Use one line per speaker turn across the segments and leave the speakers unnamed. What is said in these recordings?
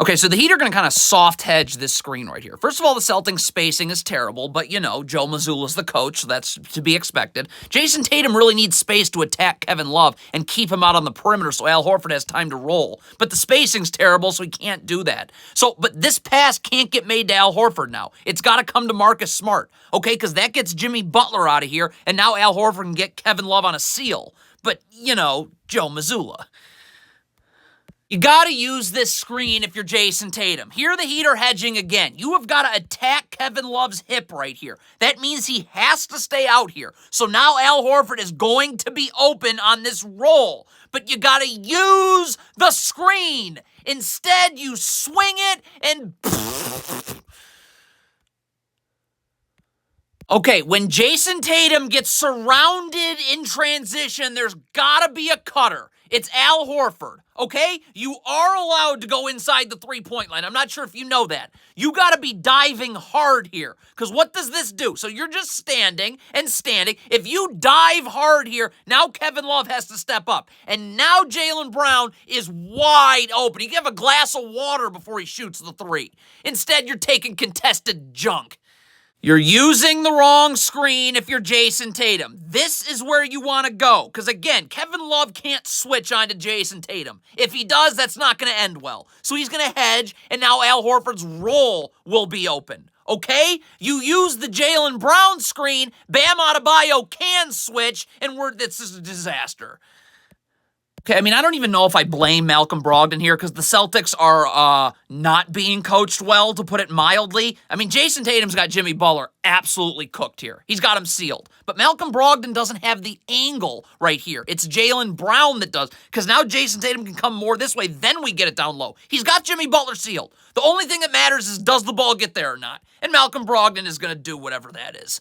Okay, so the Heat are going to kind of soft hedge this screen right here. First of all, the Celtics spacing is terrible, but, Joe Mazzulla's the coach, so that's to be expected. Jason Tatum really needs space to attack Kevin Love and keep him out on the perimeter so Al Horford has time to roll. But the spacing's terrible, so he can't do that. But this pass can't get made to Al Horford now. It's got to come to Marcus Smart, okay? Because that gets Jimmy Butler out of here, and now Al Horford can get Kevin Love on a seal. But, Joe Mazzulla. You got to use this screen if you're Jason Tatum. Here the Heat are hedging again. You have got to attack Kevin Love's hip right here. That means he has to stay out here. So now Al Horford is going to be open on this roll. But you got to use the screen. Instead, you swing it and... Okay, when Jason Tatum gets surrounded in transition, there's got to be a cutter. It's Al Horford, okay? You are allowed to go inside the three-point line. I'm not sure if you know that. You got to be diving hard here, because what does this do? So you're just standing and standing. If you dive hard here, now Kevin Love has to step up. And now Jaylen Brown is wide open. He can have a glass of water before he shoots the three. Instead, you're taking contested junk. You're using the wrong screen if you're Jason Tatum. This is where you want to go. Because again, Kevin Love can't switch onto Jason Tatum. If he does, that's not going to end well. So he's going to hedge, and now Al Horford's roll will be open. Okay? You use the Jaylen Brown screen, Bam Adebayo can switch, and this is a disaster. Okay, I don't even know if I blame Malcolm Brogdon here because the Celtics are not being coached well, to put it mildly. Jason Tatum's got Jimmy Butler absolutely cooked here. He's got him sealed. But Malcolm Brogdon doesn't have the angle right here. It's Jaylen Brown that does, because now Jason Tatum can come more this way, then we get it down low. He's got Jimmy Butler sealed. The only thing that matters is, does the ball get there or not? And Malcolm Brogdon is going to do whatever that is.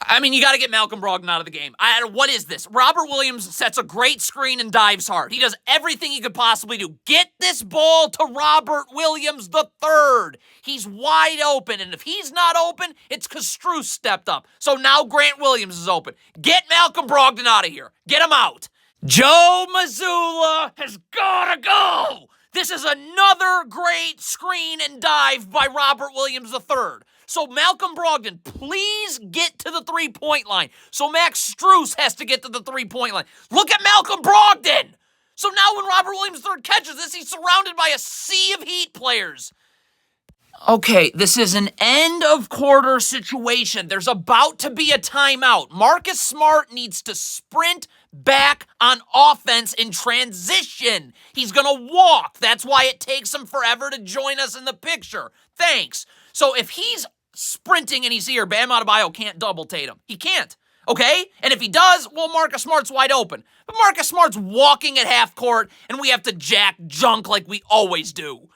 You got to get Malcolm Brogdon out of the game. What is this? Robert Williams sets a great screen and dives hard. He does everything he could possibly do. Get this ball to Robert Williams III. He's wide open, and if he's not open, it's because Strus stepped up. So now Grant Williams is open. Get Malcolm Brogdon out of here. Get him out. Joe Mazzulla has got to go. This is another great screen and dive by Robert Williams III. So Malcolm Brogdon, please get to the three-point line. So Max Strus has to get to the three-point line. Look at Malcolm Brogdon. So now when Robert Williams III catches this, he's surrounded by a sea of Heat players. Okay, this is an end-of-quarter situation. There's about to be a timeout. Marcus Smart needs to sprint back on offense in transition. He's going to walk. That's why it takes him forever to join us in the picture. Thanks. So if he's sprinting and he's here, Bam Adebayo can't double Tatum. He can't, okay? And if he does, well, Marcus Smart's wide open. But Marcus Smart's walking at half court, and we have to jack junk like we always do.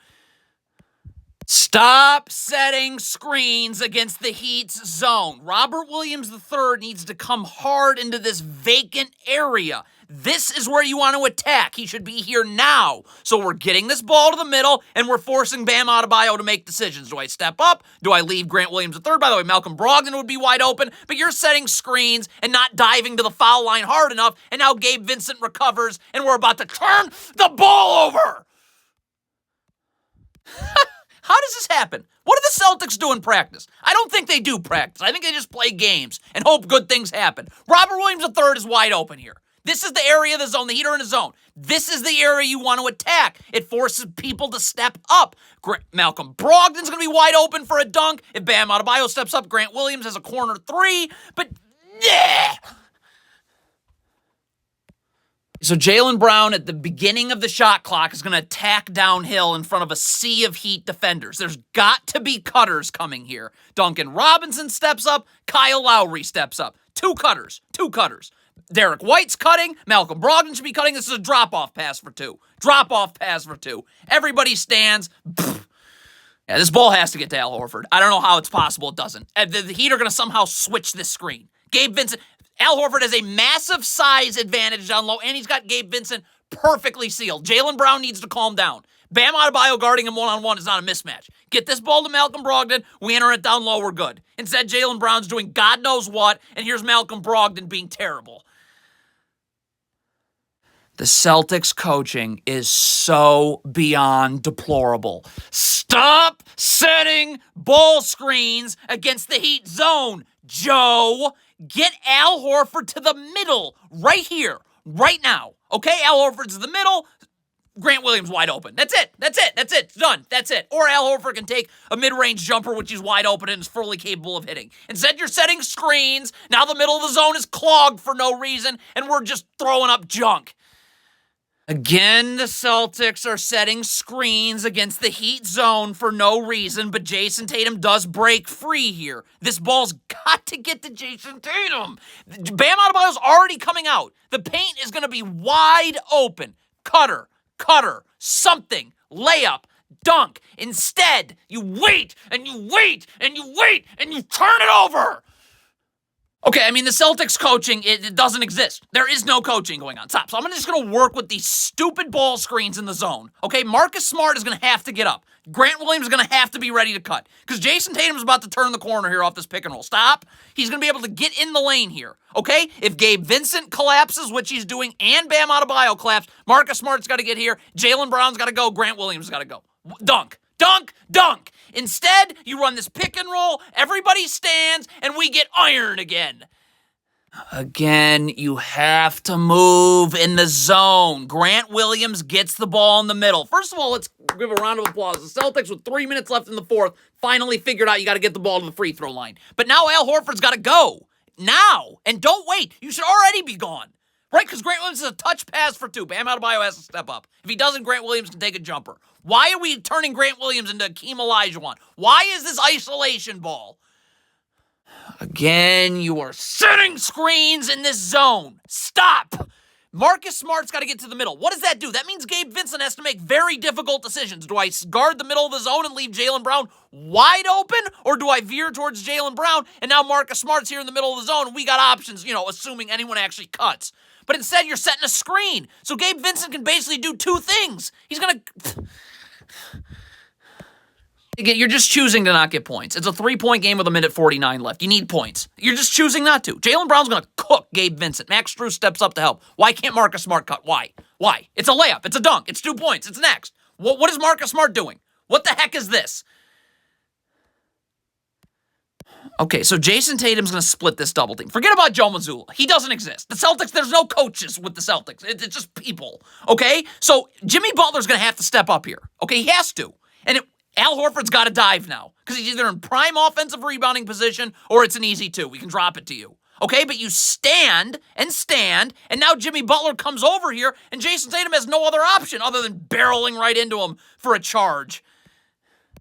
Stop setting screens against the Heat's zone. Robert Williams III needs to come hard into this vacant area. This is where you want to attack. He should be here now. So we're getting this ball to the middle, and we're forcing Bam Adebayo to make decisions. Do I step up? Do I leave Grant Williams III? By the way, Malcolm Brogdon would be wide open, but you're setting screens and not diving to the foul line hard enough, and now Gabe Vincent recovers, and we're about to turn the ball over. How does this happen? What do the Celtics do in practice? I don't think they do practice. I think they just play games and hope good things happen. Robert Williams III is wide open here. This is the area of the zone. The Heat are in a zone. This is the area you want to attack. It forces people to step up. Malcolm Brogdon's going to be wide open for a dunk. If Bam Adebayo steps up, Grant Williams has a corner three. But, yeah. So Jaylen Brown at the beginning of the shot clock is going to attack downhill in front of a sea of Heat defenders. There's got to be cutters coming here. Duncan Robinson steps up. Kyle Lowry steps up. Two cutters. Derek White's cutting. Malcolm Brogdon should be cutting. This is a drop-off pass for two. Everybody stands. Yeah, this ball has to get to Al Horford. I don't know how it's possible it doesn't. The Heat are going to somehow switch this screen. Gabe Vincent... Al Horford has a massive size advantage down low, and he's got Gabe Vincent perfectly sealed. Jaylen Brown needs to calm down. Bam Adebayo guarding him one-on-one is not a mismatch. Get this ball to Malcolm Brogdon. We enter it down low, we're good. Instead, Jaylen Brown's doing God knows what, and here's Malcolm Brogdon being terrible. The Celtics coaching is so beyond deplorable. Stop setting ball screens against the Heat zone, Joe. Get Al Horford to the middle right here, right now. Okay, Al Horford's in the middle. Grant Williams wide open. That's it. It's done. That's it. Or Al Horford can take a mid-range jumper, which he's wide open and is fully capable of hitting. Instead, you're setting screens. Now the middle of the zone is clogged for no reason, and we're just throwing up junk. Again, the Celtics are setting screens against the Heat zone for no reason, but Jason Tatum does break free here. This ball's got to get to Jason Tatum. Bam Adebayo's already coming out. The paint is going to be wide open. Cutter, something, layup, dunk. Instead, you wait, and you wait, and you wait, and you turn it over. Okay, I mean, the Celtics coaching, it doesn't exist. There is no coaching going on. Stop. So I'm just going to work with these stupid ball screens in the zone. Okay, Marcus Smart is going to have to get up. Grant Williams is going to have to be ready to cut. Because Jason Tatum's about to turn the corner here off this pick and roll. Stop. He's going to be able to get in the lane here. Okay, if Gabe Vincent collapses, which he's doing, and Bam Adebayo collapse, Marcus Smart's got to get here. Jaylen Brown's got to go. Grant Williams has got to go. Dunk. Instead, you run this pick and roll, everybody stands, and we get iron again. Again, you have to move in the zone. Grant Williams gets the ball in the middle. First of all, let's give a round of applause. The Celtics, with 3 minutes left in the fourth, finally figured out you got to get the ball to the free throw line. But now Al Horford's got to go. Now. And don't wait. You should already be gone. Right? Because Grant Williams is a touch pass for two. Bam Adebayo has to step up. If he doesn't, Grant Williams can take a jumper. Why are we turning Grant Williams into Akeem Olajuwon? Why is this isolation ball? Again, you are setting screens in this zone. Stop. Marcus Smart's got to get to the middle. What does that do? That means Gabe Vincent has to make very difficult decisions. Do I guard the middle of the zone and leave Jaylen Brown wide open? Or do I veer towards Jaylen Brown and now Marcus Smart's here in the middle of the zone and we got options, assuming anyone actually cuts. But instead, you're setting a screen. So Gabe Vincent can basically do two things. He's going to... You're just choosing to not get points. It's a 3-point game with 1:49 left. You need points. You're just choosing not to. Jaylen Brown's going to cook Gabe Vincent. Max Strus steps up to help. Why can't Marcus Smart cut? Why? It's a layup. It's a dunk. It's 2 points. It's next. What is Marcus Smart doing? What the heck is this? Okay, so Jason Tatum's going to split this double team. Forget about Joe Mazzulla. He doesn't exist. The Celtics, there's no coaches with the Celtics. It's just people, okay? So Jimmy Butler's going to have to step up here, okay? He has to. And Al Horford's got to dive now because he's either in prime offensive rebounding position or it's an easy 2. We can drop it to you, okay? But you stand, and now Jimmy Butler comes over here, and Jason Tatum has no other option other than barreling right into him for a charge.